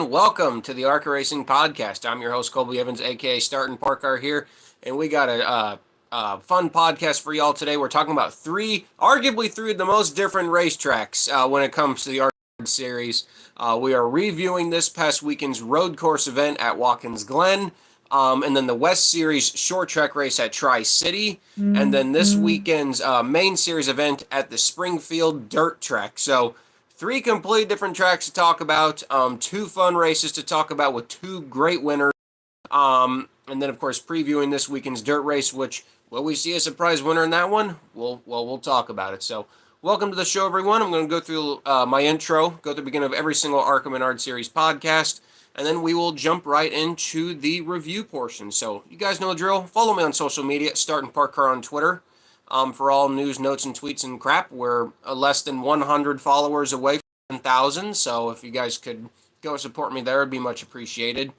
and welcome to the ARCA Racing Podcast. I'm your host, Colby Evans, aka Start and Park Car here, and we got a fun podcast for y'all today. We're talking about arguably three of the most different racetracks when it comes to the ARCA series. We are reviewing this past weekend's road course event at Watkins Glen, and then the West Series short track race at Tri-City, and then this weekend's main series event at the Springfield dirt track. So three completely different tracks to talk about, two fun races to talk about with two great winners, and then of course previewing this weekend's dirt race, which will we see a surprise winner in that one? We'll talk about it. So welcome to the show, everyone. I'm going to go through my intro, go through the beginning of every single ARCA Menard Series podcast, and then we will jump right into the review portion. So you guys know the drill. Follow me on social media, Start and Park Car on Twitter. For all news, notes, and tweets and crap. We're less than 100 followers away from 1,000, so if you guys could go support me there, it'd be much appreciated.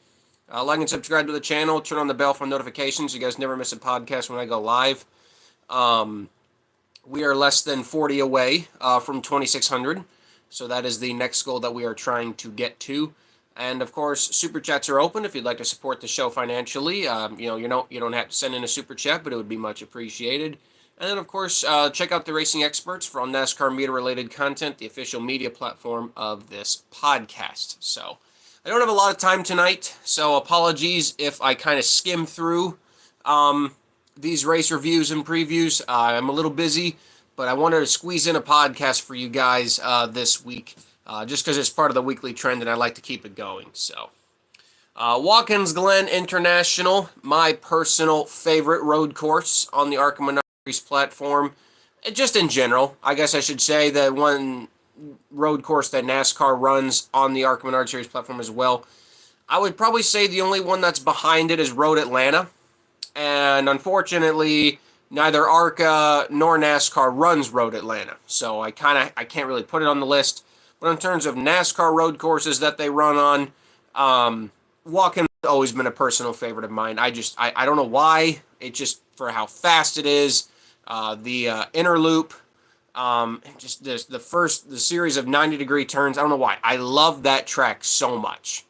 Like and subscribe to the channel. Turn on the bell for notifications. You guys never miss a podcast when I go live. We are less than 40 away from 2,600, so that is the next goal that we are trying to get to. And of course, super chats are open if you'd like to support the show financially. You don't have to send in a super chat, but it would be much appreciated. And then, of course, check out the Racing Experts for all NASCAR media-related content, the official media platform of this podcast. So I don't have a lot of time tonight, so apologies if I kind of skim through these race reviews and previews. I'm a little busy, but I wanted to squeeze in a podcast for you guys this week, just because it's part of the weekly trend, and I like to keep it going. So Watkins Glen International, my personal favorite road course on the ARCA Menard platform, just in general. I guess I should say the one road course that NASCAR runs on the ARCA Menard Series platform as well. I would probably say the only one that's behind it is Road Atlanta, and unfortunately neither ARCA nor NASCAR runs Road Atlanta, so I can't really put it on the list. But in terms of NASCAR road courses that they run on, Watkins has always been a personal favorite of mine. I don't know why. It just, for how fast it is, the inner loop, just the series of 90-degree turns. I don't know why. I love that track so much.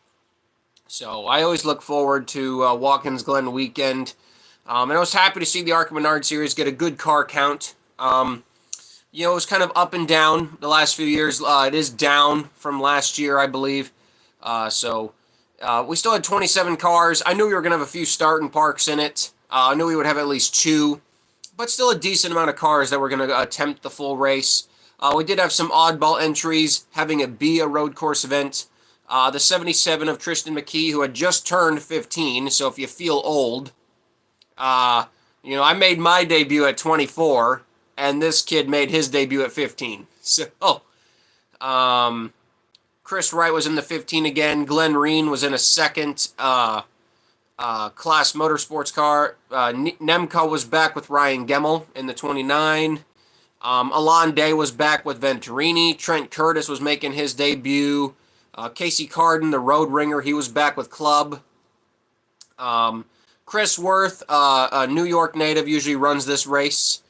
So I always look forward to Watkins Glen weekend. And I was happy to see the ARCA Menard Series get a good car count. It was kind of up and down the last few years. It is down from last year, I believe. So we still had 27 cars. I knew we were going to have a few start and parks in it. I knew we would have at least two, but still a decent amount of cars that were going to attempt the full race. We did have some oddball entries, having it be a road course event. The 77 of Tristan McKee, who had just turned 15, so if you feel old, I made my debut at 24, and this kid made his debut at 15. So, Chris Wright was in the 15 again. Glenn Reen was in a second class motorsports car. Nemco was back with Ryan Gemmel in the 29. Alon Day was back with Venturini. Trent Curtis was making his debut. Casey Carden, the road ringer, he was back with Club. Chris Worth, a New York native, usually runs this race.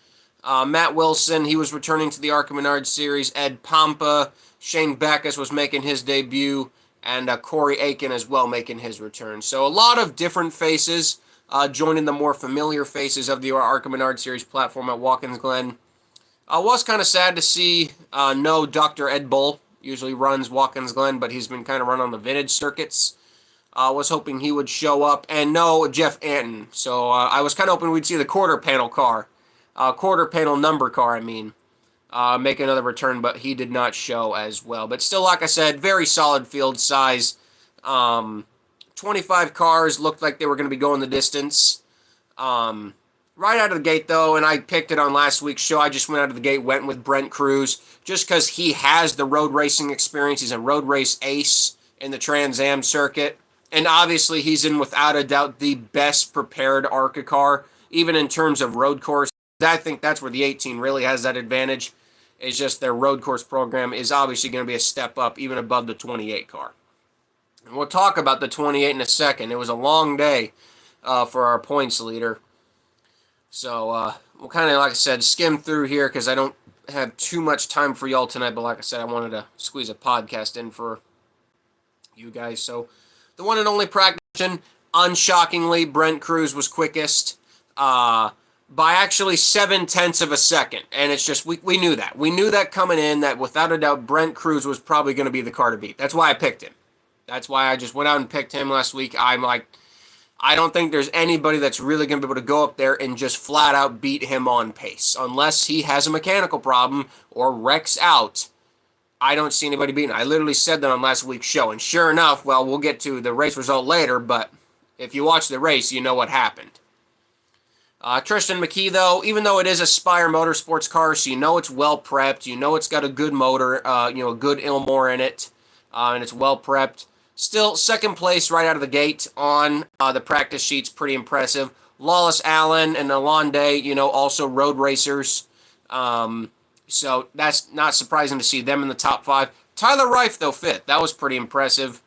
Matt Wilson, he was returning to the ARCA Menard Series. Ed Pompa, Shane Backus was making his debut, and Corey Aiken as well making his return. So a lot of different faces joining the more familiar faces of the ARCA Menard Series platform at Watkins Glen. Was kind of sad to see no Dr. Ed Bull, usually runs Watkins Glen, but he's been kind of run on the vintage circuits. Was hoping he would show up, and no Jeff Anton. So I was kind of hoping we'd see the quarter panel number car, make another return, but he did not show as well. But still, like I said, very solid field size. 25 cars looked like they were going to be going the distance. Right out of the gate, though, and I picked it on last week's show, I just went out of the gate, went with Brent Cruz, just because he has the road racing experience. He's a road race ace in the Trans Am circuit. And obviously, he's in, without a doubt, the best prepared ARCA car, even in terms of road course. I think that's where the 18 really has that advantage. It's just their road course program is obviously going to be a step up, even above the 28 car. And we'll talk about the 28 in a second. It was a long day for our points leader. So we'll kind of, like I said, skim through here because I don't have too much time for y'all tonight. But like I said, I wanted to squeeze a podcast in for you guys. So the one and only practice, unshockingly, Brent Cruz was quickest by actually 0.7 of a second. And it's just, we knew that. We knew that coming in, that without a doubt, Brent Cruz was probably going to be the car to beat. That's why I picked him. That's why I just went out and picked him last week. I'm like, I don't think there's anybody that's really going to be able to go up there and just flat out beat him on pace. Unless he has a mechanical problem or wrecks out, I don't see anybody beating him. I literally said that on last week's show. And sure enough, well, we'll get to the race result later, but if you watch the race, you know what happened. Tristan McKee, though, even though it is a Spire Motorsports car, so you know it's well prepped, you know it's got a good motor, a good Ilmore in it, and it's well prepped. Still, second place right out of the gate on the practice sheets, pretty impressive. Lawless Allen and Alonde, also road racers. So that's not surprising to see them in the top 5. Tyler Reif, though, 5th. That was pretty impressive.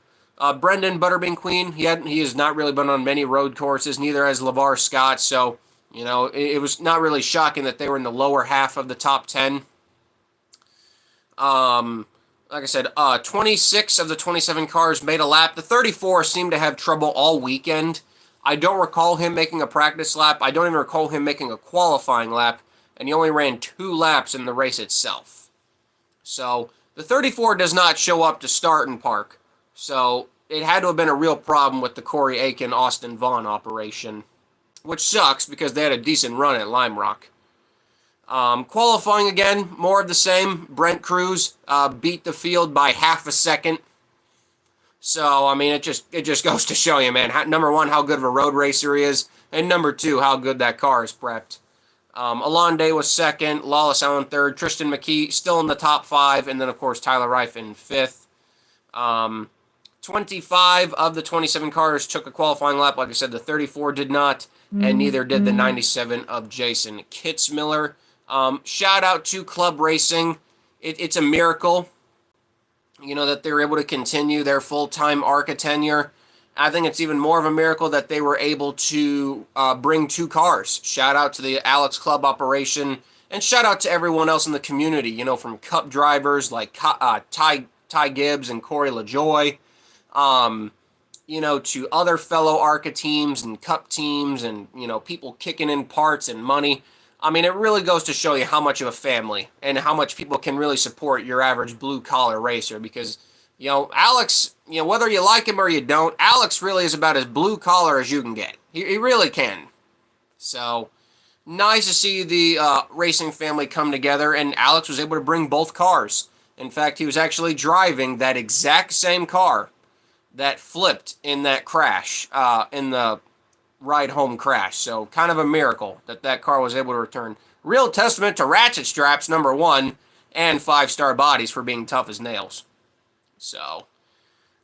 Brendan Butterbean Queen, he has not really been on many road courses, neither has LeVar Scott, so, it was not really shocking that they were in the lower half of the top 10. Like I said, 26 of the 27 cars made a lap. The 34 seemed to have trouble all weekend. I don't recall him making a practice lap. I don't even recall him making a qualifying lap. And he only ran 2 laps in the race itself. So, the 34 does not show up to start and park. So, it had to have been a real problem with the Corey Aiken, Austin Vaughn operation. Which sucks, because they had a decent run at Lime Rock. Qualifying again, more of the same. Brent Cruz beat the field by half a second. So, I mean, it just goes to show you, man, number one, how good of a road racer he is, and number two, how good that car is prepped. Alonde was second, Lawless Allen third, Tristan McKee still in the top 5, and then, of course, Tyler Reif in 5th. 25 of the 27 cars took a qualifying lap. Like I said, the 34 did not, and neither did the 97 of Jason Kitzmiller. Shout out to Club Racing. It's a miracle, that they're able to continue their full-time ARCA tenure. I think it's even more of a miracle that they were able to bring 2 cars. Shout out to the Alex Club operation, and shout out to everyone else in the community, from Cup drivers like Ty Gibbs and Corey LaJoy, to other fellow ARCA teams and Cup teams and, people kicking in parts and money. I mean, it really goes to show you how much of a family and how much people can really support your average blue-collar racer because, Alex, whether you like him or you don't, Alex really is about as blue-collar as you can get. He really can. So, nice to see the racing family come together, and Alex was able to bring both cars. In fact, he was actually driving that exact same car that flipped in that crash, in the ride-home crash. So, kind of a miracle that car was able to return. Real testament to ratchet straps, number 1, and 5-star bodies for being tough as nails. So,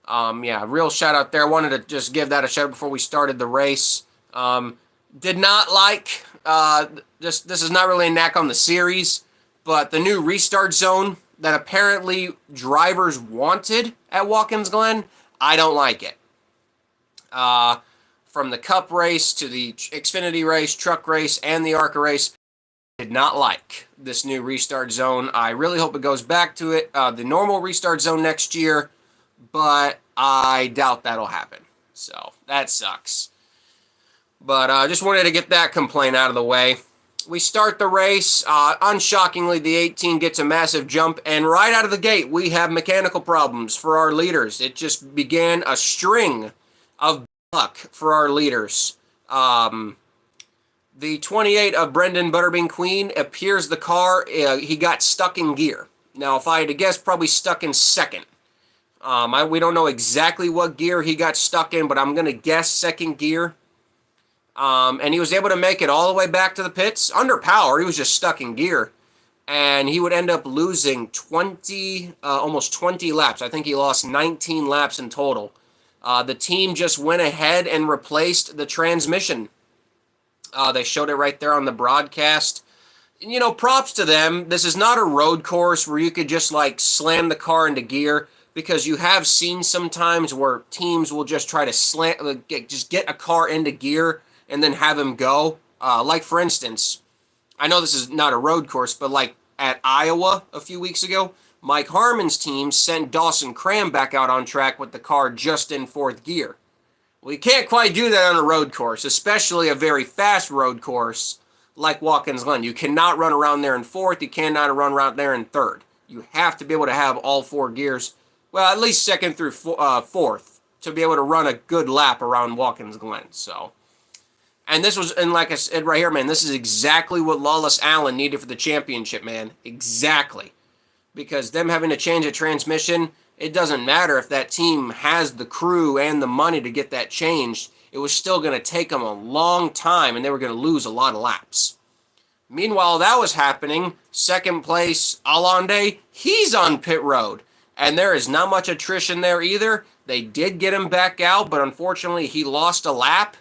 yeah, real shout-out there. Wanted to just give that a shout before we started the race. Did not like, this is not really a knack on the series, but the new restart zone that apparently drivers wanted at Watkins Glen, I don't like it. From the Cup race to the Xfinity race, truck race, and the ARCA race, did not like this new restart zone. I really hope it goes back to it, the normal restart zone next year, but I doubt that'll happen. So, that sucks. But I just wanted to get that complaint out of the way. We start the race. Unshockingly, the 18 gets a massive jump, and right out of the gate, we have mechanical problems for our leaders. It just began a string of luck for our leaders. The 28 of Brendan Butterbean Queen appears the car. He got stuck in gear. Now, if I had to guess, probably stuck in second. We don't know exactly what gear he got stuck in, but I'm going to guess second gear. And he was able to make it all the way back to the pits. Under power, he was just stuck in gear. And he would end up losing almost 20 laps. I think he lost 19 laps in total. The team just went ahead and replaced the transmission. They showed it right there on the broadcast. And, props to them. This is not a road course where you could just, slam the car into gear. Because you have seen sometimes where teams will just try to get a car into gear and then have him go. Like, for instance, I know this is not a road course, but at Iowa a few weeks ago, Mike Harmon's team sent Dawson Cram back out on track with the car just in fourth gear. Well, you can't quite do that on a road course, especially a very fast road course like Watkins Glen. You cannot run around there in fourth. You cannot run around there in third. You have to be able to have all four gears, well, at least second through fourth, to be able to run a good lap around Watkins Glen. So, and this was, and like I said right here, man, this is exactly what Lawless Allen needed for the championship, man. Exactly. Because them having to change a transmission, it doesn't matter if that team has the crew and the money to get that changed. It was still going to take them a long time, and they were going to lose a lot of laps. Meanwhile, that was happening. Second place, Allende, he's on pit road. And there is not much attrition there either. They did get him back out, but unfortunately he lost a lap.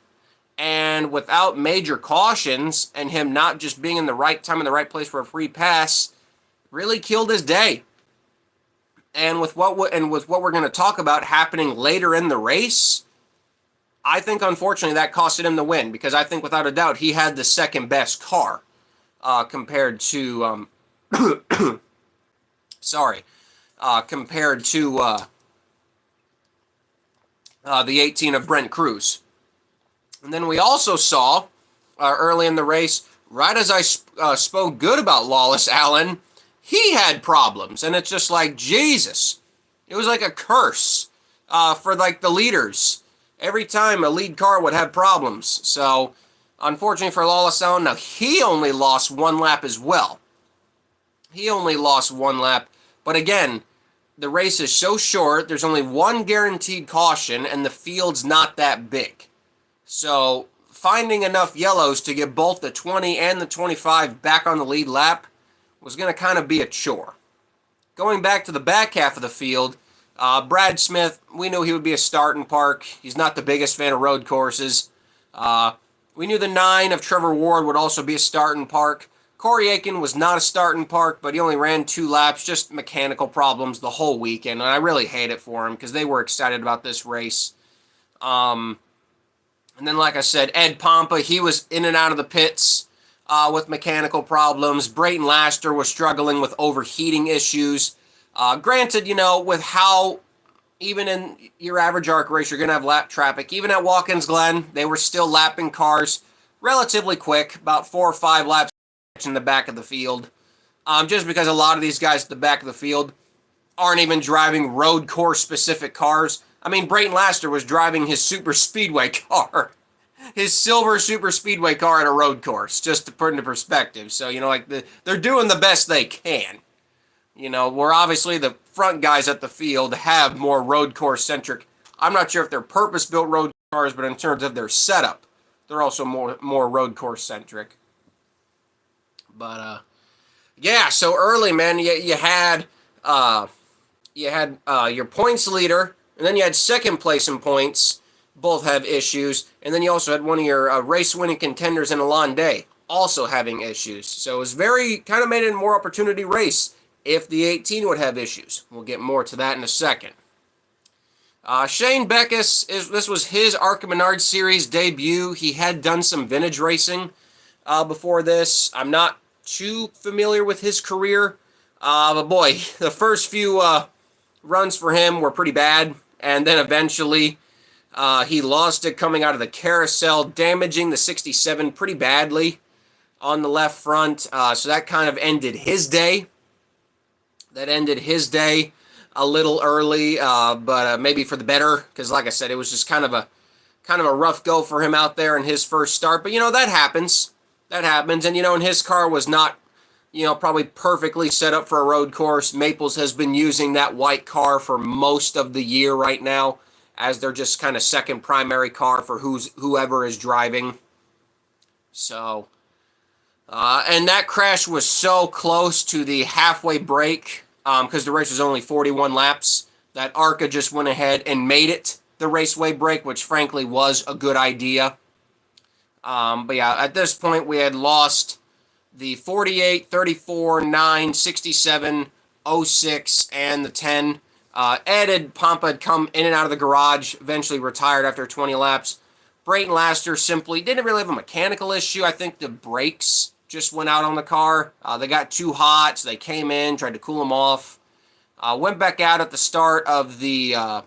And without major cautions and him not just being in the right time in the right place for a free pass, really killed his day. And with what we're going to talk about happening later in the race, I think unfortunately that costed him the win, because I think without a doubt he had the second best car compared to compared to the 18 of Brent Cruz. And then we also saw early in the race, right as I spoke good about Lawless Allen, he had problems. And it's just like, Jesus. It was like a curse for like the leaders. Every time a lead car would have problems. So, unfortunately for Lawless Allen, now he only lost one lap as well. He only lost one lap. But again, the race is so short, there's only one guaranteed caution, and the field's not that big. So, finding enough yellows to get both the 20 and the 25 back on the lead lap was going to kind of be a chore. Going back to the back half of the field, Brad Smith, we knew he would be a start and park. He's not the biggest fan of road courses. We knew the 9 of Trevor Ward would also be a start and park. Corey Aiken was not a start and park, but he only ran 2 laps, just mechanical problems the whole weekend. And I really hate it for him because they were excited about this race. And then, like I said, Ed Pompa, he was in and out of the pits with mechanical problems. Brayton Laster was struggling with overheating issues. Granted, you know, with how, even in your average ARC race, you're going to have lap traffic. Even at Watkins Glen, they were still lapping cars relatively quick, about 4 or 5 laps in the back of the field. Just because a lot of these guys at the back of the field aren't even driving road course specific cars. I mean, Brayton Laster was driving his super speedway car. His silver super speedway car at a road course, just to put into perspective. So, you know, like they're doing the best they can. You know, where obviously the front guys at the field have more road course centric. I'm not sure if they're purpose-built road cars, but in terms of their setup, they're also more road course centric. But yeah, so early, man, you had your points leader, and then you had second place in points, both have issues, and then you also had one of your race-winning contenders in Allende also having issues. So it was kind of made it a more opportunity race if the 18 would have issues. We'll get more to that in a second. Shane Beckus, this was his ARCA Menard Series debut. He had done some vintage racing before this. I'm not too familiar with his career, but boy, the first few runs for him were pretty bad, and then eventually he lost it coming out of the carousel, damaging the 67 pretty badly on the left front, so that kind of ended his day. That ended his day a little early, but maybe for the better, because like I said, it was just kind of a rough go for him out there in his first start. But, you know, that happens. That happens. And, you know, and his car was not, you know, probably perfectly set up for a road course. Maples has been using that white car for most of the year right now, as they're just kind of second primary car for whoever is driving. So, and that crash was so close to the halfway break, because the race was only 41 laps, that ARCA just went ahead and made it the raceway break, which frankly was a good idea. But yeah, at this point we had lost the 48, 34, 9, 67, 06, and the 10. Ed Pompa had come in and out of the garage, eventually retired after 20 laps. Brayton Laster simply didn't really have a mechanical issue. I think the brakes just went out on the car. They got too hot, so they came in, tried to cool them off. Went back out at the start of the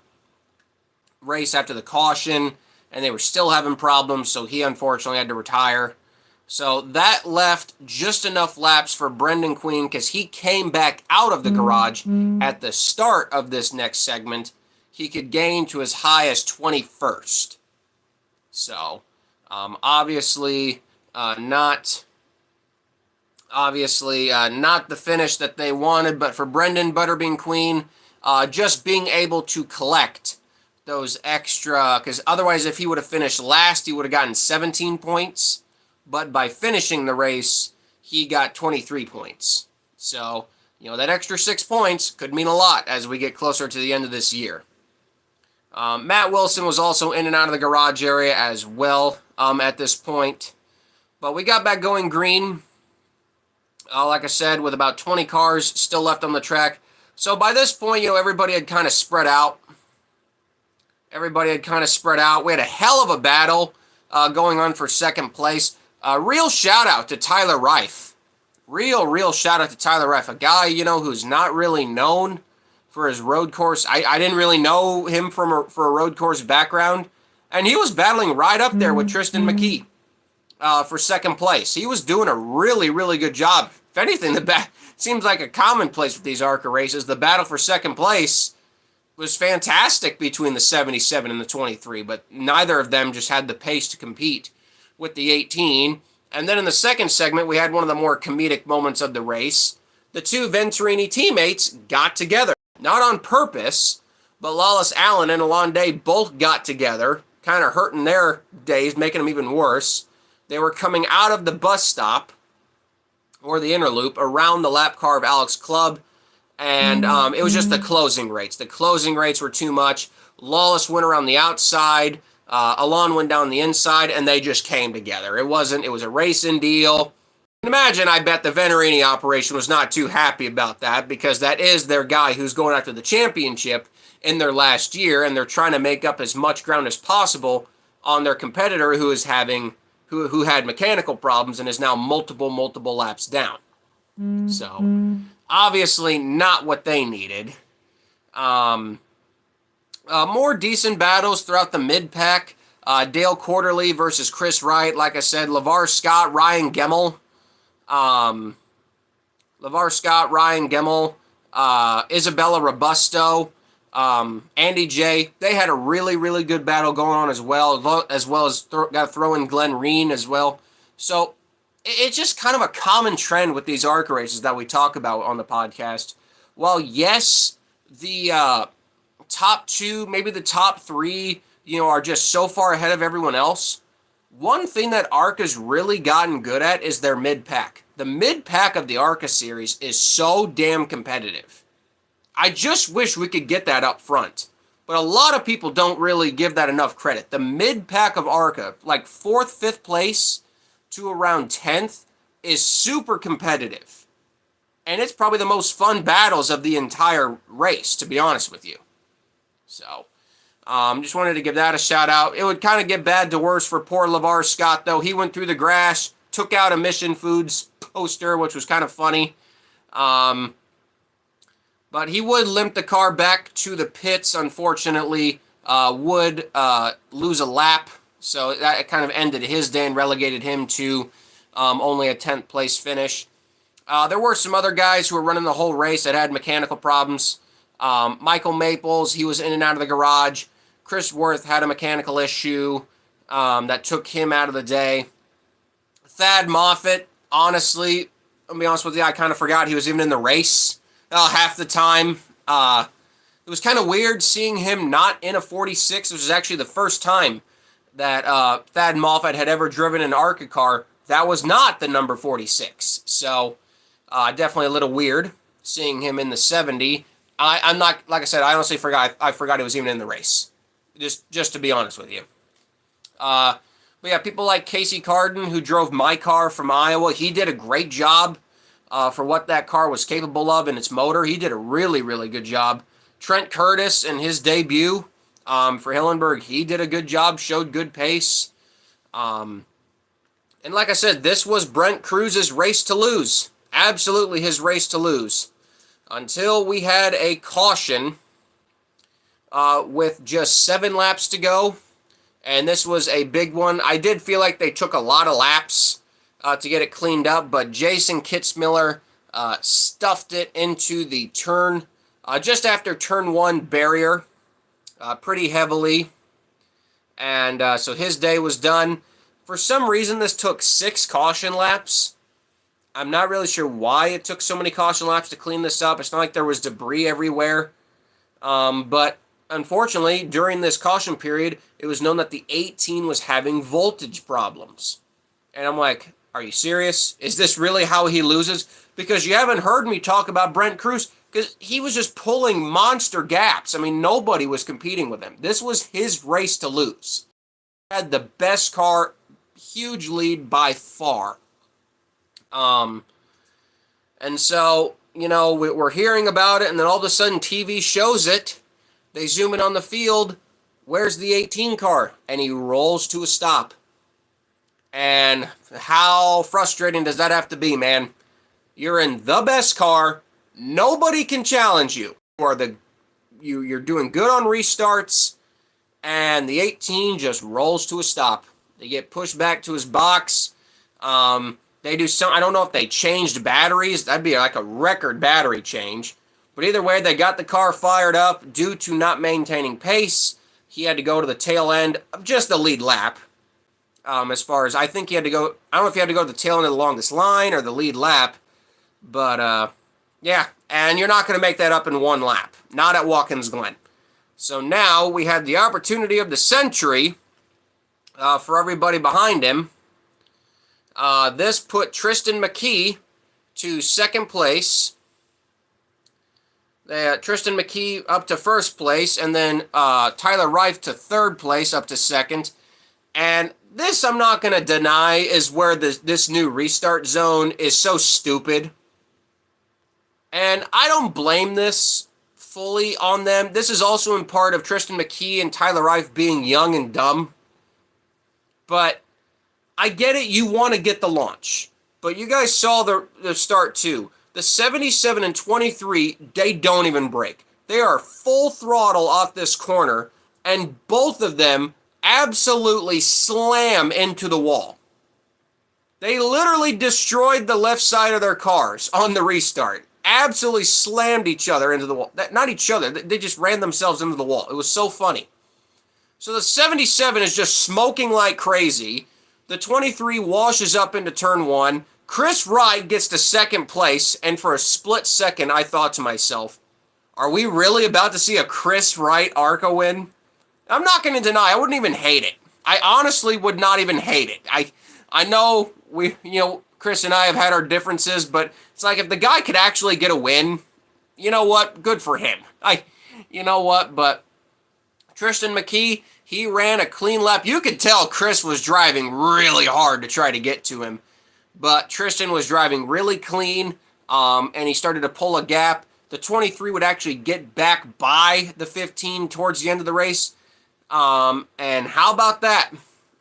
race after the caution, and they were still having problems, so he unfortunately had to retire. So that left just enough laps for Brendan Queen, because he came back out of the garage at the start of this next segment. He could gain to as high as 21st. So, obviously not the finish that they wanted, but for Brendan Butterbean Queen, just being able to collect those extra, because otherwise if he would have finished last, he would have gotten 17 points, but by finishing the race, he got 23 points. So, that extra 6 points could mean a lot as we get closer to the end of this year. Matt Wilson was also in and out of the garage area as well at this point. But we got back going green, like I said, with about 20 cars still left on the track. So by this point, everybody had kind of spread out. We had a hell of a battle going on for second place. Real shout out to Tyler Reif. Real shout out to Tyler Reif, a guy, who's not really known for his road course. I didn't really know him for a road course background. And he was battling right up there with Tristan McKee for second place. He was doing a really good job. If anything, seems like a commonplace with these ARCA races. The battle for second place was fantastic between the 77 and the 23, but neither of them just had the pace to compete with the 18. And then in the second segment, we had one of the more comedic moments of the race. The two Venturini teammates got together. Not on purpose, but Lawless Allen and Alon Day both got together, kind of hurting their days, making them even worse. They were coming out of the bus stop, or the inner loop, around the lap car of Alex Clubb, and it was just the closing rates. The closing rates were too much. Lawless went around the outside, Alon went down the inside, and they just came together. It was a racing deal. Imagine, I bet the Venturini operation was not too happy about that, because that is their guy who's going after the championship in their last year, and they're trying to make up as much ground as possible on their competitor who had mechanical problems and is now multiple laps down. So, obviously not what they needed. More decent battles throughout the mid-pack. Dale Quarterly versus Chris Wright. Like I said, LeVar Scott, Ryan Gemmel. Isabella Robusto, Andy J. They had a really good battle going on as well as got to throw in Glenn Reen as well. So it's just kind of a common trend with these ARCA races that we talk about on the podcast. While yes, the top two, maybe the top three, are just so far ahead of everyone else, one thing that ARCA's really gotten good at is their mid-pack. The mid-pack of the ARCA series is so damn competitive. I just wish we could get that up front. But a lot of people don't really give that enough credit. The mid-pack of ARCA, like 4th, 5th place to around 10th, is super competitive. And it's probably the most fun battles of the entire race, to be honest with you. So, just wanted to give that a shout out. It would kind of get bad to worse for poor LeVar Scott, though. He went through the grass, took out a Mission Foods poster, which was kind of funny. But he would limp the car back to the pits, unfortunately. Would lose a lap, so that kind of ended his day and relegated him to only a 10th place finish. There were some other guys who were running the whole race that had mechanical problems. Michael Maples, he was in and out of the garage. Chris Worth had a mechanical issue that took him out of the day. Thad Moffitt, honestly, I'll be honest with you, I kind of forgot he was even in the race half the time. It was kind of weird seeing him not in a 46. This was actually the first time that Thad Moffitt had ever driven an ARCA car that was not the number 46. So definitely a little weird seeing him in the 70. I'm not, like I said, I honestly forgot. I forgot he was even in the race. Just to be honest with you. But yeah, people like Casey Carden, who drove my car from Iowa, he did a great job for what that car was capable of in its motor. He did a really good job. Trent Curtis in his debut for Hillenburg, he did a good job, showed good pace. And like I said, this was Brent Cruz's race to lose. Absolutely his race to lose. until we had a caution with just 7 laps to go. And this was a big one. I did feel like they took a lot of laps to get it cleaned up, but Jason Kitzmiller stuffed it into the turn, just after turn 1 barrier, pretty heavily. And so his day was done. For some reason, this took 6 caution laps. I'm not really sure why it took so many caution laps to clean this up. It's not like there was debris everywhere. But unfortunately, during this caution period, it was known that the 18 was having voltage problems. And I'm like, are you serious? Is this really how he loses? Because you haven't heard me talk about Brent Cruz, because he was just pulling monster gaps. I mean, nobody was competing with him. This was his race to lose. He had the best car, huge lead by far. And so, you know, we're hearing about it, and then all of a sudden TV shows it. They zoom in on the field. Where's the 18 car? And he rolls to a stop. And how frustrating does that have to be, man? You're in the best car. Nobody can challenge you. You're doing good on restarts, and the 18 just rolls to a stop. They get pushed back to his box. They do some. I don't know if they changed batteries. That'd be like a record battery change. But either way, they got the car fired up due to not maintaining pace. He had to go to the tail end of just the lead lap. As far as I think he had to go, I don't know if he had to go to the tail end of the longest line or the lead lap. But yeah, and you're not going to make that up in 1 lap. Not at Watkins Glen. So now we had the opportunity of the century for everybody behind him. This put Tristan McKee to 2nd place. Tristan McKee up to 1st place, and then Tyler Reif to 3rd place up to 2nd. And this, I'm not going to deny, is where this new restart zone is so stupid. And I don't blame this fully on them. This is also in part of Tristan McKee and Tyler Reif being young and dumb. But I get it, you want to get the launch. But you guys saw the start too. The 77 and 23, they don't even brake. They are full throttle off this corner, and both of them absolutely slam into the wall. They literally destroyed the left side of their cars on the restart. Absolutely slammed each other into the wall. Not each other, they just ran themselves into the wall. It was so funny. So the 77 is just smoking like crazy. The 23 washes up into turn 1. Chris Wright gets to 2nd place, and for a split second, I thought to myself, are we really about to see a Chris Wright ARCA win? I'm not going to deny, I wouldn't even hate it. I honestly would not even hate it. I know Chris and I have had our differences, but it's like if the guy could actually get a win, you know what? Good for him. But Tristan McKee, he ran a clean lap. You could tell Chris was driving really hard to try to get to him. But Tristan was driving really clean, and he started to pull a gap. The 23 would actually get back by the 15 towards the end of the race. And how about that?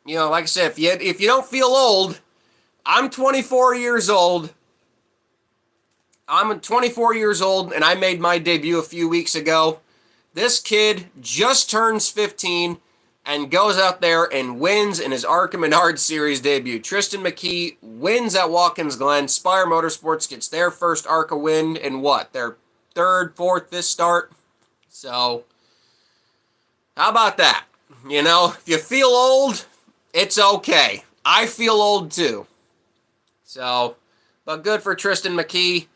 You know, like I said, if you don't feel old, I'm 24 years old. I'm 24 years old, and I made my debut a few weeks ago. This kid just turns 15 and goes out there and wins in his ARCA Menard Series debut. Tristan McKee wins at Watkins Glen. Spire Motorsports gets their first ARCA win in what? Their 3rd, 4th, 5th start? So, how about that? You know, if you feel old, it's okay. I feel old too. So, but good for Tristan McKee.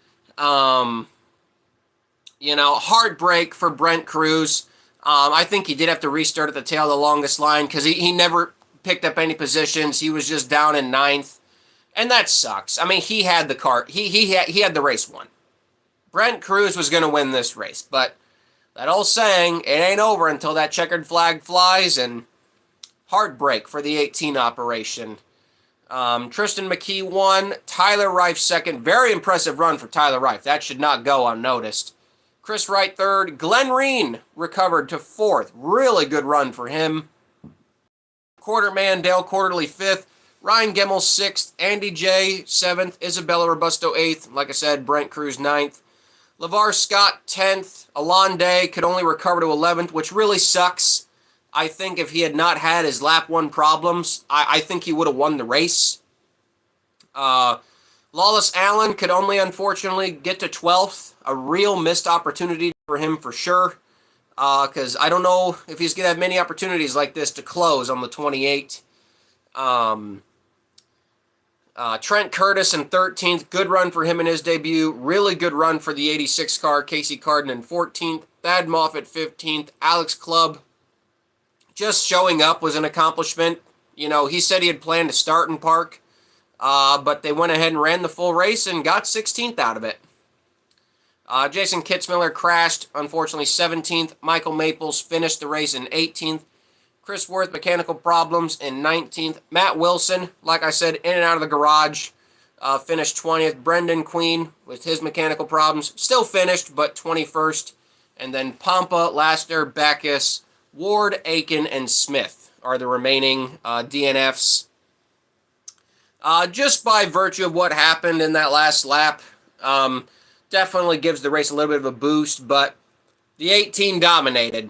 Heartbreak for Brent Cruz. I think he did have to restart at the tail of the longest line because he never picked up any positions. He was just down in 9th. And that sucks. I mean, he had the car. He had the race won. Brent Cruz was going to win this race. But that old saying, it ain't over until that checkered flag flies. And heartbreak for the 18 operation. Tristan McKee won. Tyler Reif 2nd. Very impressive run for Tyler Reif. That should not go unnoticed. Chris Wright 3rd. Glenn Reen recovered to 4th. Really good run for him. Quarterman Dale Quarterly 5th. Ryan Gemmel 6th. Andy J 7th. Isabella Robusto 8th. Like I said, Brent Cruz 9th. LeVar Scott 10th. Alonde could only recover to 11th, which really sucks. I think if he had not had his lap 1 problems, I think he would have won the race. Lawless Allen could only unfortunately get to 12th. A real missed opportunity for him for sure. Because I don't know if he's going to have many opportunities like this to close on the 28th. Trent Curtis in 13th. Good run for him in his debut. Really good run for the 86 car. Casey Carden in 14th. Thad Moffitt 15th. Alex Clubb just showing up was an accomplishment. You know, he said he had planned to start in park. But they went ahead and ran the full race and got 16th out of it. Jason Kitzmiller crashed, unfortunately, 17th. Michael Maples finished the race in 18th. Chris Worth, mechanical problems, in 19th. Matt Wilson, like I said, in and out of the garage, finished 20th. Brendan Queen, with his mechanical problems, still finished, but 21st. And then Pompa, Laster, Backus, Ward, Aiken, and Smith are the remaining DNFs. Just by virtue of what happened in that last lap, definitely gives the race a little bit of a boost, but the 18 dominated.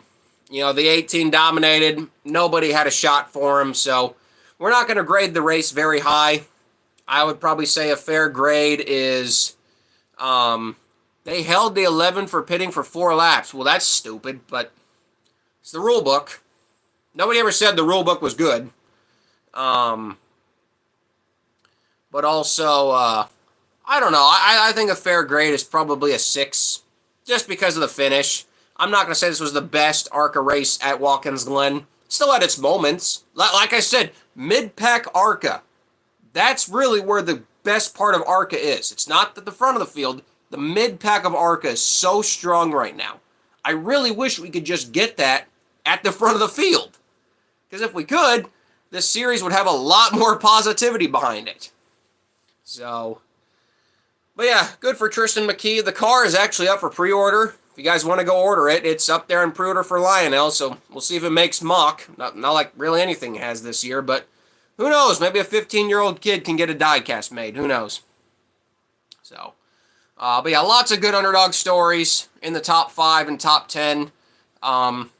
You know, the 18 dominated. Nobody had a shot for him, so we're not going to grade the race very high. I would probably say a fair grade is, they held the 11 for pitting for 4 laps. Well, that's stupid, but it's the rule book. Nobody ever said the rule book was good. But also, I don't know. I think a fair grade is probably a 6, just because of the finish. I'm not going to say this was the best ARCA race at Watkins Glen. Still had its moments. Like I said, mid-pack ARCA. That's really where the best part of ARCA is. It's not at the front of the field. The mid-pack of ARCA is so strong right now. I really wish we could just get that at the front of the field. Because if we could, this series would have a lot more positivity behind it. So, but yeah, good for Tristan McKee. The car is actually up for pre-order. If you guys want to go order it, it's up there in pre-order for Lionel, so we'll see if it makes mock. Not like really anything has this year, but who knows? Maybe a 15-year-old kid can get a die-cast made. Who knows? So, but yeah, lots of good underdog stories in the top 5 and top 10.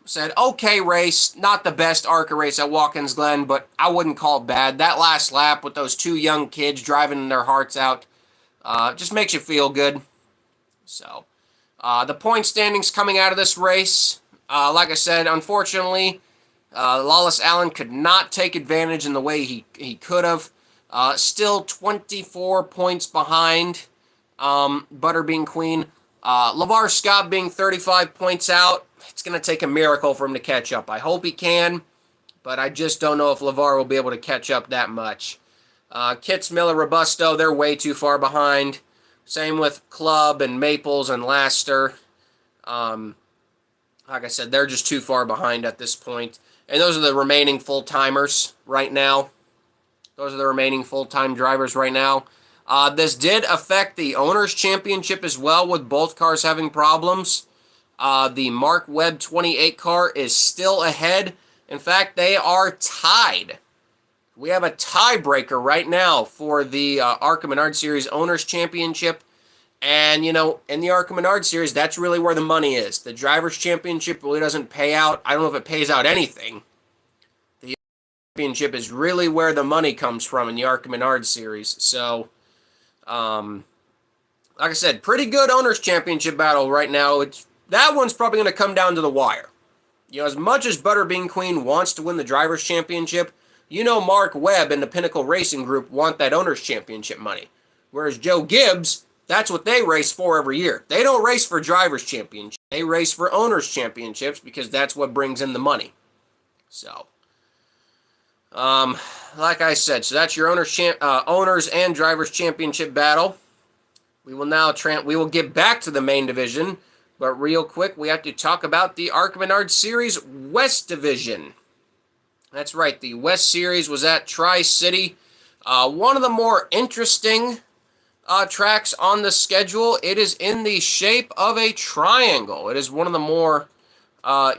Said, okay race, not the best ARCA race at Watkins Glen, but I wouldn't call it bad. That last lap with those 2 young kids driving their hearts out just makes you feel good. So, the point standings coming out of this race, like I said, unfortunately, Lawless Allen could not take advantage in the way he could have. Still 24 points behind Butterbean Queen. LeVar Scott being 35 points out. It's going to take a miracle for him to catch up. I hope he can, but I just don't know if LeVar will be able to catch up that much. Kitzmiller, Robusto, they're way too far behind. Same with Clubb and Maples and Laster. Like I said, they're just too far behind at this point. And those are the remaining full-timers right now. Those are the remaining full-time drivers right now. This did affect the Owners' Championship as well, with both cars having problems. The Mark Webb 28 car is still ahead. In fact, they are tied. We have a tiebreaker right now for the ARCA Menard Series Owners' Championship. And, you know, in the ARCA Menard Series, that's really where the money is. The Drivers' Championship really doesn't pay out. I don't know if it pays out anything. The Championship is really where the money comes from in the ARCA Menard Series. So, like I said, pretty good Owners' Championship battle right now. That one's probably going to come down to the wire. You know, as much as Butterbean Queen wants to win the Drivers' Championship, you know Mark Webb and the Pinnacle Racing Group want that Owners' Championship money. Whereas Joe Gibbs, that's what they race for every year. They don't race for Drivers' Championship. They race for Owners' Championships because that's what brings in the money. So, like I said, so that's your Owners and Drivers' Championship battle. We will now we will get back to the main division, but real quick, we have to talk about the ARCA Menard Series West Division. That's right, the West Series was at Tri-City. One of the more interesting tracks on the schedule. It is in the shape of a triangle. It is one of the more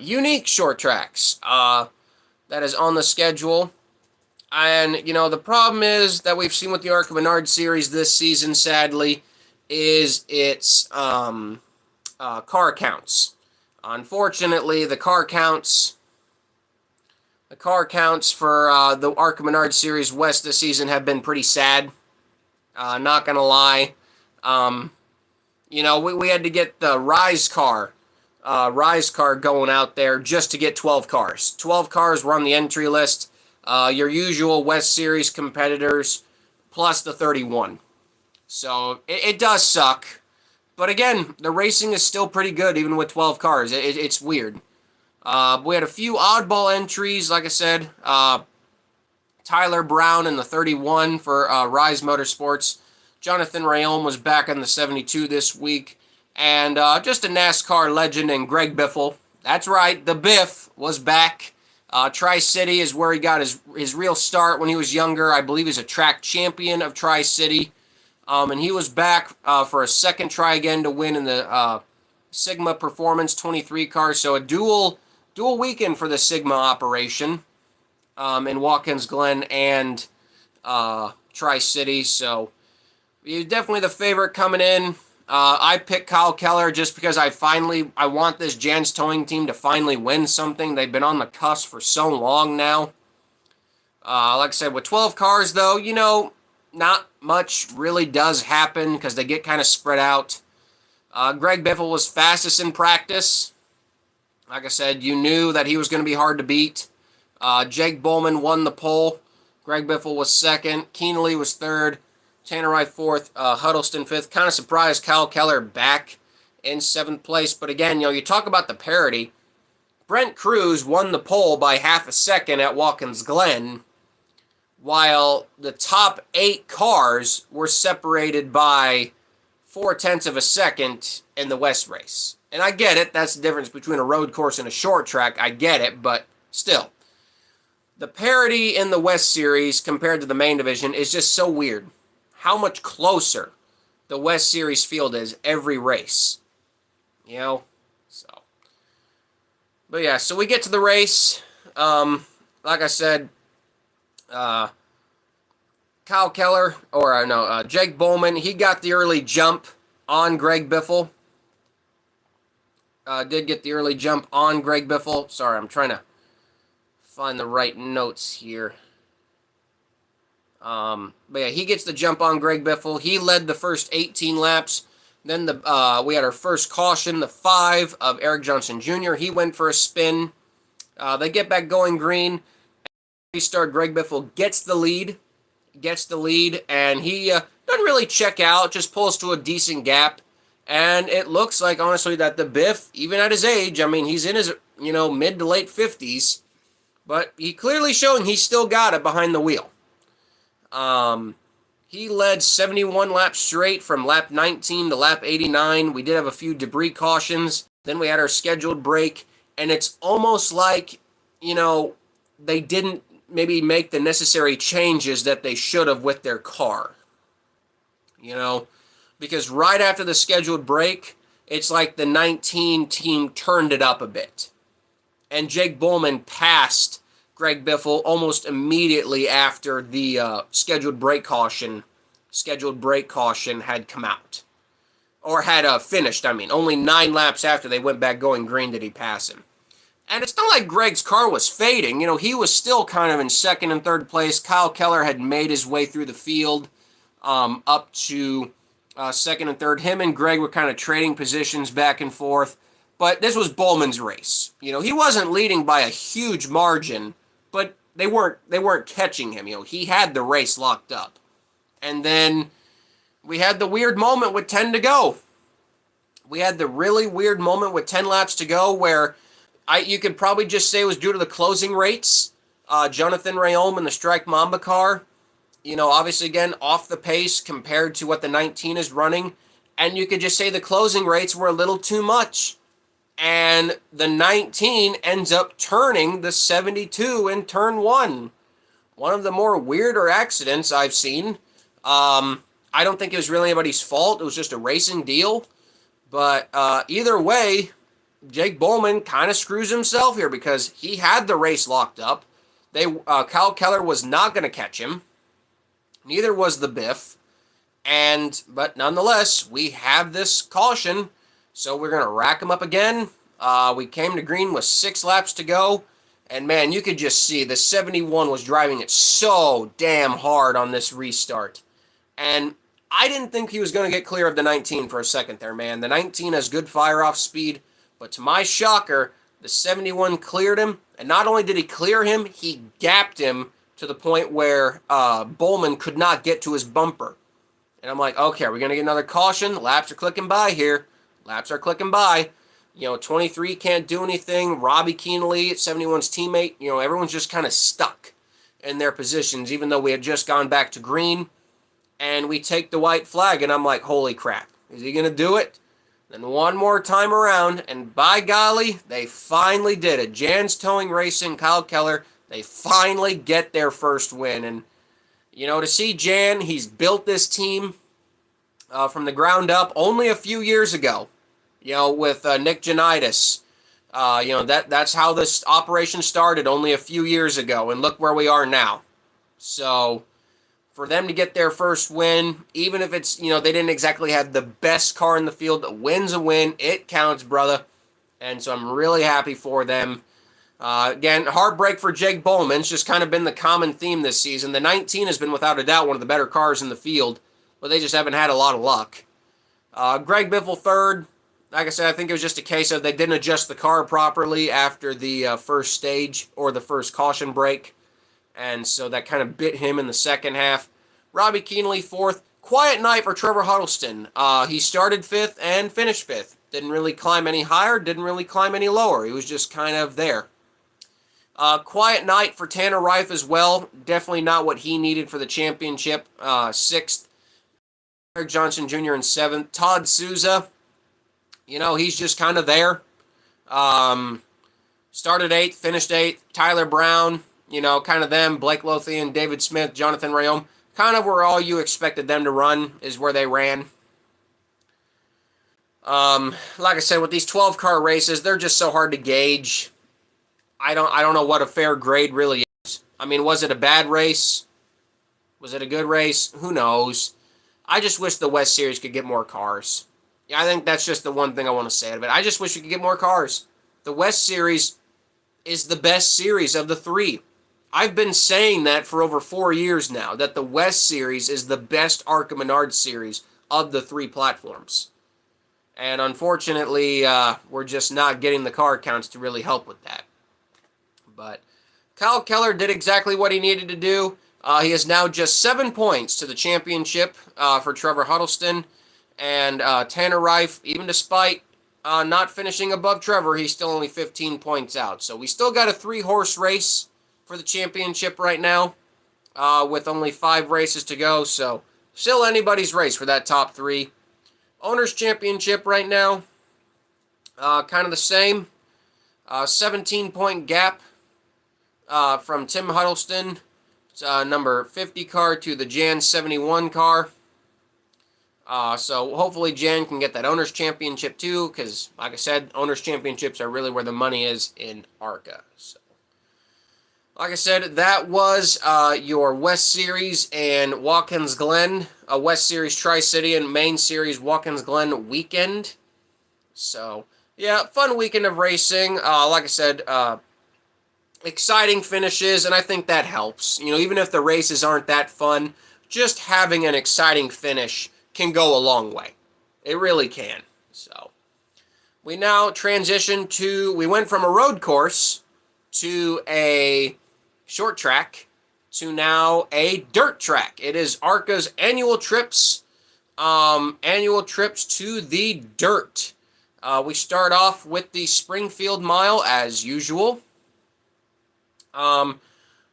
unique short tracks that is on the schedule. And, you know, the problem is that we've seen with the ARCA Menard Series this season, sadly, is it's car counts. Unfortunately, the car counts for the ARCA Menard Series West this season have been pretty sad. Not gonna lie. Um, we had to get the Rise car going out there just to get 12 cars. 12 cars were on the entry list. Your usual West Series competitors, plus the 31. So it does suck. But again, the racing is still pretty good, even with 12 cars. It's weird. We had a few oddball entries, like I said. Tyler Brown in the 31 for Rise Motorsports. Jonathan Rayom was back in the 72 this week. And just a NASCAR legend in Greg Biffle. That's right, the Biff was back. Tri-City is where he got his real start when he was younger. I believe he's a track champion of Tri-City. And he was back for a second try again to win in the Sigma Performance 23 car. So a dual weekend for the Sigma operation in Watkins Glen and Tri-City. So he's definitely the favorite coming in. I picked Kyle Keller just because I want this Jan's Towing team to finally win something. They've been on the cusp for so long now. Like I said, with 12 cars, though, not much really does happen because they get kind of spread out. Greg Biffle was fastest in practice. Like I said, you knew that he was going to be hard to beat. Jake Bowman won the pole. Greg Biffle was second. Keenely was third. Tanner Wright fourth. Huddleston fifth. Kind of surprised Kyle Keller back in seventh place. But again, you talk about the parity. Brent Cruz won the pole by half a second at Watkins Glen, while the top 8 cars were separated by 0.4 of a second in the West race. And I get it. That's the difference between a road course and a short track. I get it, but still. The parity in the West Series compared to the main division is just so weird. How much closer the West Series field is every race. So. But yeah, so we get to the race. Like I said, Kyle Keller, Jake Bowman, he got the early jump on Greg Biffle. Did get the early jump on Greg Biffle. Sorry, I'm trying to find the right notes here. But yeah, he gets the jump on Greg Biffle. He led the first 18 laps. Then we had our first caution, the 5 of Eric Johnson Jr. He went for a spin. They get back going green. Restart. Greg Biffle gets the lead, and he doesn't really check out, just pulls to a decent gap. And it looks like, honestly, that the Biff, even at his age, he's in his, mid to late 50s, but he clearly showing he's still got it behind the wheel. He led 71 laps straight from lap 19 to lap 89. We did have a few debris cautions. Then we had our scheduled break, and it's almost like, they didn't maybe make the necessary changes that they should have with their car. Because right after the scheduled break, it's like the 19 team turned it up a bit. And Jake Bowman passed Greg Biffle almost immediately after the scheduled break caution had come out. Or had finished, Only 9 laps after they went back going green did he pass him. And it's not like Greg's car was fading. He was still kind of in second and third place. Kyle Keller had made his way through the field up to second and third. Him and Greg were kind of trading positions back and forth. But this was Bowman's race. He wasn't leading by a huge margin, but they weren't catching him. He had the race locked up. And then we had the weird moment with 10 to go. We had the really weird moment with 10 laps to go where you could probably just say it was due to the closing rates. Jonathan Rayom in the Strike Mamba car, obviously, again, off the pace compared to what the 19 is running. And you could just say the closing rates were a little too much. And the 19 ends up turning the 72 in turn 1. One of the more weirder accidents I've seen. I don't think it was really anybody's fault. It was just a racing deal. But either way, Jake Bowman kind of screws himself here because he had the race locked up. Kyle Keller was not going to catch him. Neither was the Biff. But nonetheless, we have this caution. So we're going to rack them up again. We came to green with 6 laps to go. And man, you could just see the 71 was driving it so damn hard on this restart. And I didn't think he was going to get clear of the 19 for a second there, man. The 19 has good fire-off speed. But to my shocker, the 71 cleared him. And not only did he clear him, he gapped him to the point where Bowman could not get to his bumper. And I'm like, okay, are we going to get another caution? Laps are clicking by here. Laps are clicking by. 23 can't do anything. Robbie Keenely, 71's teammate, everyone's just kind of stuck in their positions, even though we had just gone back to green. And we take the white flag, and I'm like, holy crap. Is he going to do it? Then one more time around, and by golly, they finally did it. Jan's Towing Racing, Kyle Keller, they finally get their first win. And, to see Jan, he's built this team from the ground up only a few years ago, with Nick Janitis. That's how this operation started only a few years ago, and look where we are now. So for them to get their first win, even if it's, they didn't exactly have the best car in the field, the win's a win. It counts, brother. And so I'm really happy for them. Again, heartbreak for Jake Bowman. It's just kind of been the common theme this season. The 19 has been without a doubt one of the better cars in the field, but they just haven't had a lot of luck. Greg Biffle third. Like I said, I think it was just a case of they didn't adjust the car properly after the first stage or the first caution break. And so that kind of bit him in the second half. Robbie Keenely, fourth. Quiet night for Trevor Huddleston. He started fifth and finished fifth. Didn't really climb any higher, didn't really climb any lower. He was just kind of there. Quiet night for Tanner Reif as well. Definitely not what he needed for the championship. Sixth. Eric Johnson Jr. in seventh. Todd Souza, he's just kind of there. Started eighth, finished eighth. Tyler Brown, kind of them. Blake Lothian, David Smith, Jonathan Rayom. Kind of where all you expected them to run is where they ran. Like I said, with these 12-car races, they're just so hard to gauge. I don't know what a fair grade really is. I mean, was it a bad race? Was it a good race? Who knows? I just wish the West Series could get more cars. Yeah, I think that's just the one thing I want to say out of it. I just wish we could get more cars. The West Series is the best series of the 3. I've been saying that for over 4 years now, that the West Series is the best ARCA Menard series of the 3 platforms. And unfortunately, we're just not getting the car counts to really help with that. But Kyle Keller did exactly what he needed to do. He is now just 7 points to the championship for Trevor Huddleston. And Tanner Reif, even despite not finishing above Trevor, he's still only 15 points out. So we still got a 3-horse race for the championship right now with only 5 races to go. So still anybody's race for that top 3. Owners' Championship right now, kind of the same. 17-point gap from Tim Huddleston, number 50 car, to the Jan 71 car. So hopefully Jan can get that Owners' Championship too, because like I said, Owners' Championships are really where the money is in ARCA. So, like I said, that was your West Series and Watkins Glen, a West Series Tri-City and Main Series Watkins Glen weekend. So, yeah, fun weekend of racing. Like I said, exciting finishes, and I think that helps. Even if the races aren't that fun, just having an exciting finish can go a long way. It really can. So, we now transition to, we went from a road course to a short track to now a dirt track. It is ARCA's annual trips to the dirt. We start off with the Springfield Mile as usual. One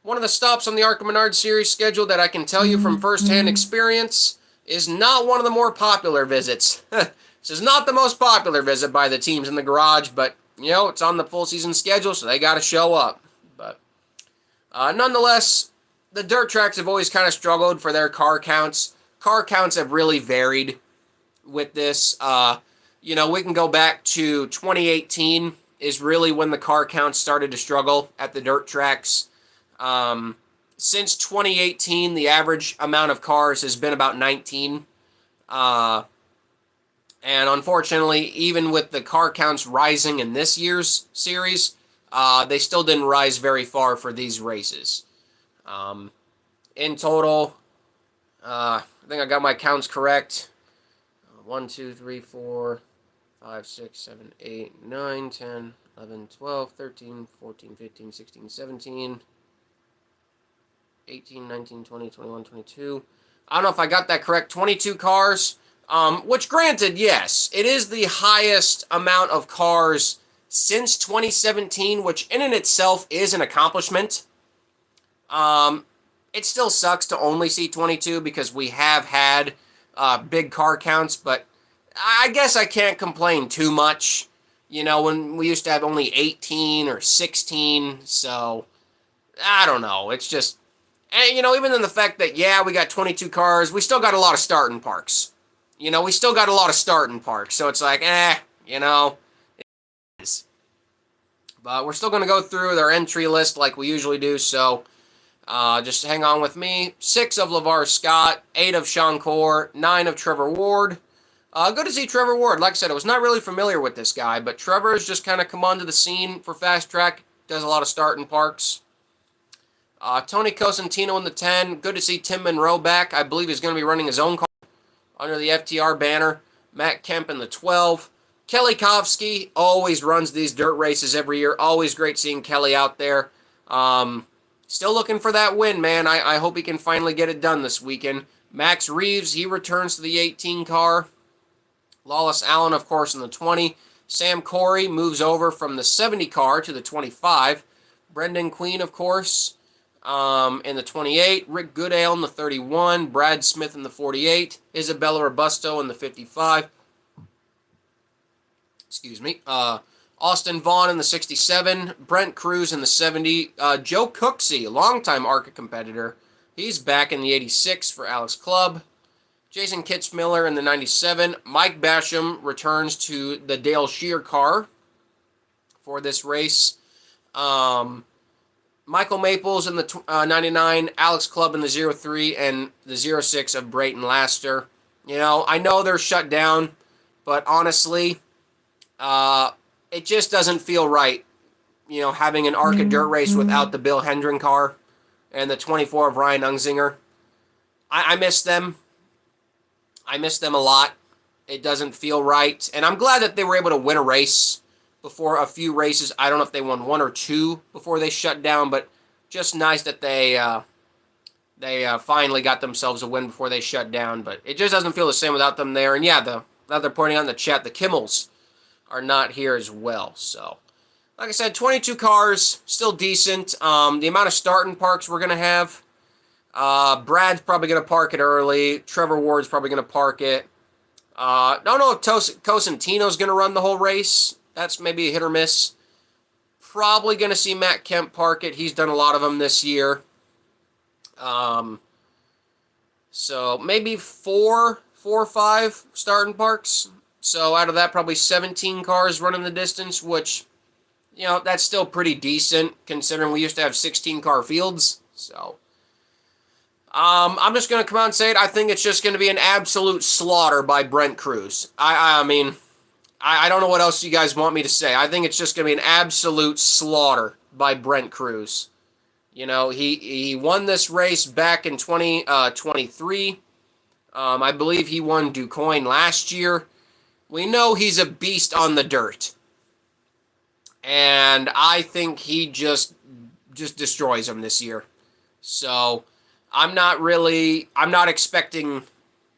of the stops on the ARCA Menard Series schedule that I can tell you from firsthand experience is not one of the more popular visits. This is not the most popular visit by the teams in the garage, but, it's on the full season schedule, so they got to show up. But nonetheless, the dirt tracks have always kind of struggled for their car counts. Car counts have really varied with this. We can go back to 2018 is really when the car counts started to struggle at the dirt tracks. Since 2018, the average amount of cars has been about 19. And unfortunately, even with the car counts rising in this year's series, they still didn't rise very far for these races. In total, I think I got my counts correct. 1, 2, 3, 4, 5, 6, 7, 8, 9, 10, 11, 12, 13, 14, 15, 16, 17, 18, 19, 20, 21, 22. I don't know if I got that correct. 22 cars, which granted, yes, it is the highest amount of cars since 2017, which in and itself is an accomplishment. It still sucks to only see 22 because we have had big car counts, but I guess I can't complain too much. You know, when we used to have only 18 or 16, so I don't know. It's just, and you know, even in the fact that, yeah, we got 22 cars, we still got a lot of starting parks. You know, we still got a lot of starting parks, so it's like, you know, it is. But we're still going to go through their entry list like we usually do, so just hang on with me. 6 of LeVar Scott, 8 of Sean Corr, 9 of Trevor Ward. Good to see Trevor Ward. Like I said, I was not really familiar with this guy, but Trevor has just kind of come onto the scene for Fast Track. Does a lot of starting parks. Tony Cosentino in the 10. Good to see Tim Monroe back. I believe he's going to be running his own car under the FTR banner. Matt Kemp in the 12. Kelly Kovsky always runs these dirt races every year. Always great seeing Kelly out there. Still looking for that win, man. I hope he can finally get it done this weekend. Max Reeves, he returns to the 18 car. Lawless Allen, of course, in the 20. Sam Corey moves over from the 70 car to the 25. Brendan Queen, of course, in the 28. Rick Goodale in the 31. Brad Smith in the 48. Isabella Robusto in the 55. Excuse me. Austin Vaughn in the 67. Brent Cruz in the 70. Joe Cooksey, longtime ARCA competitor. He's back in the 86 for Alex Clubb. Jason Kitzmiller in the 97. Mike Basham returns to the Dale Shear car for this race. Michael Maples in the 99. Alex Clubb in the 03 and the 06 of Brayton Laster. You know, I know they're shut down, but honestly, it just doesn't feel right, you know, having an ARCA dirt race without the Bill Hendren car and the 24 of Ryan Ungzinger. I miss them. I miss them a lot. It doesn't feel right. And I'm glad that they were able to win a race before a few races. I don't know if they won 1 or 2 before they shut down, but just nice that they finally got themselves a win before they shut down. But it just doesn't feel the same without them there. And yeah, they're pointing out in the chat, the Kimmels are not here as well. So, like I said, 22 cars, still decent. The amount of starting parks we're going to have, Brad's probably going to park it early. Trevor Ward's probably going to park it. Don't know if Cosentino's going to run the whole race. That's maybe a hit or miss. Probably going to see Matt Kemp park it. He's done a lot of them this year. So maybe 4 or 5 starting parks. So out of that, probably 17 cars running the distance, which, you know, that's still pretty decent considering we used to have 16-car fields. So I'm just going to come out and say it. I think it's just going to be an absolute slaughter by Brent Cruz. I mean, I don't know what else you guys want me to say. I think it's just going to be an absolute slaughter by Brent Cruz. You know, he won this race back in 2023. I believe he won DuQuoin last year. We know he's a beast on the dirt. And I think he just destroys him this year. So I'm not expecting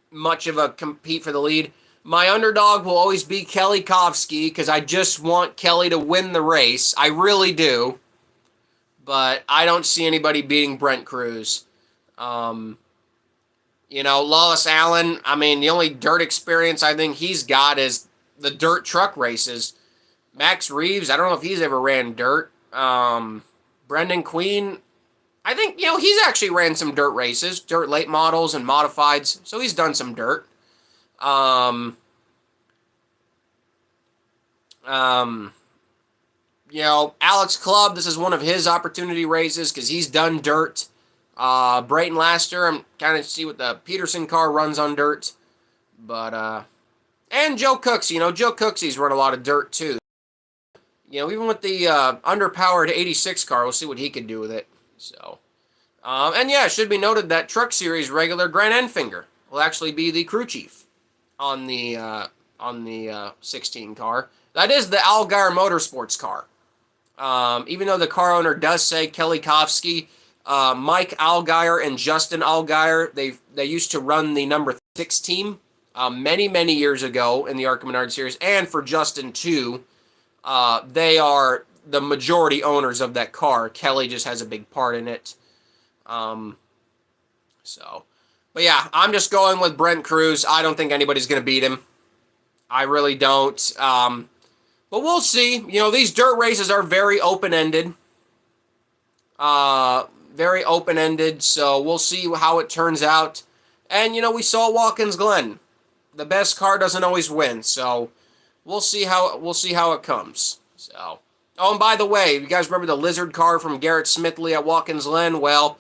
much of a compete for the lead. My underdog will always be Kelly Kovsky because I just want Kelly to win the race. I really do. But I don't see anybody beating Brent Cruz. You know, Lawless Allen, I mean, the only dirt experience I think he's got is the dirt truck races. Max Reeves, I don't know if he's ever ran dirt. Brendan Queen, I think, you know, he's actually ran some dirt races, dirt late models and modifieds, so he's done some dirt. You know, Alex Clubb, this is one of his opportunity races because he's done dirt. Brayton Laster, I'm kind of see what the Peterson car runs on dirt. But, And Joe Cooksey. Joe Cooksey's run a lot of dirt, too. Even with the underpowered 86 car, we'll see what he can do with it. So, and yeah, it should be noted that Truck Series regular Grant Enfinger will actually be the crew chief on the 16 car. That is the Allgaier Motorsports car. Even though the car owner does say Kelly Kofsky, Mike Allgaier and Justin Allgaier, they used to run the number 6 team many, many years ago in the ARCA Menard Series, and for Justin too. They are the majority owners of that car. Kelly just has a big part in it. But yeah, I'm just going with Brent Cruz. I don't think anybody's going to beat him. I really don't. But we'll see. These dirt races are very open-ended. Very open-ended, so we'll see how it turns out. And, we saw Watkins Glen. The best car doesn't always win, so we'll see how it comes. So, oh, and by the way, you guys remember the lizard car from Garrett Smithley at Watkins Glen? Well,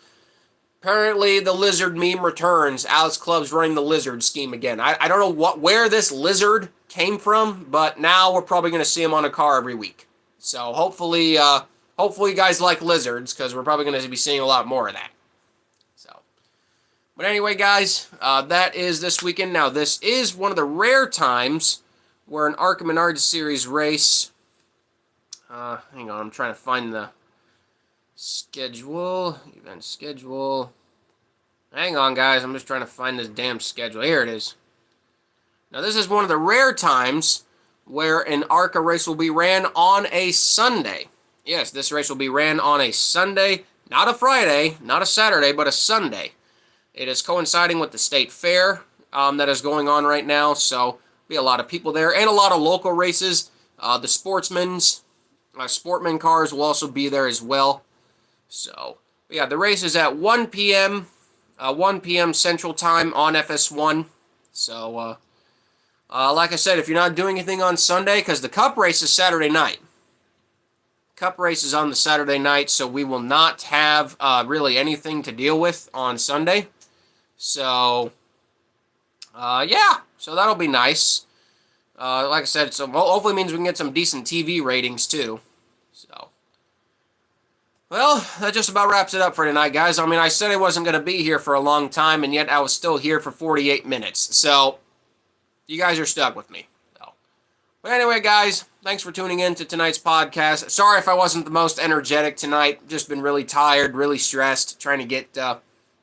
apparently the lizard meme returns. Alex Club's running the lizard scheme again. I don't know where this lizard came from, but now we're probably going to see him on a car every week. So hopefully you guys like lizards, because we're probably going to be seeing a lot more of that. So, but anyway, guys, that is this weekend. Now, this is one of the rare times where an ARCA Menard Series race. Hang on, I'm trying to find the schedule. Event schedule. Hang on, guys. I'm just trying to find this damn schedule. Here it is. Now, this is one of the rare times where an ARCA race will be ran on a Sunday. Yes, this race will be ran on a Sunday, not a Friday, not a Saturday, but a Sunday. It is coinciding with the state fair that is going on right now, so be a lot of people there, and a lot of local races. The sportman cars will also be there as well. So, yeah, the race is at 1 p.m. 1 p.m. Central Time on FS1. So, like I said, if you're not doing anything on Sunday, because the Cup race is Saturday night. Cup race is on the Saturday night, so we will not have really anything to deal with on Sunday. So, yeah, so that'll be nice. Like I said, so hopefully means we can get some decent TV ratings too. So, well, that just about wraps it up for tonight, guys. I mean, I said I wasn't going to be here for a long time, and yet I was still here for 48 minutes. So, you guys are stuck with me. So, but anyway, guys, thanks for tuning in to tonight's podcast. Sorry if I wasn't the most energetic tonight. Just been really tired, really stressed, trying to get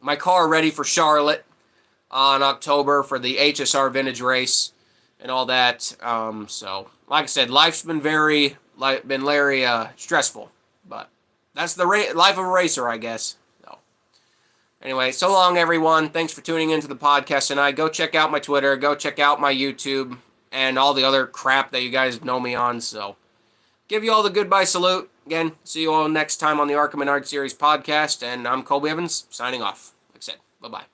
my car ready for Charlotte on October for the HSR Vintage Race and all that. So, like I said, life's been very stressful, but that's the life of a racer, I guess. So, anyway, so long, everyone. Thanks for tuning into the podcast tonight. Go check out my Twitter. Go check out my YouTube and all the other crap that you guys know me on. So, give you all the goodbye salute. Again, see you all next time on the ARCA Menard Series podcast. And I'm Colby Evans, signing off. Like I said, bye-bye.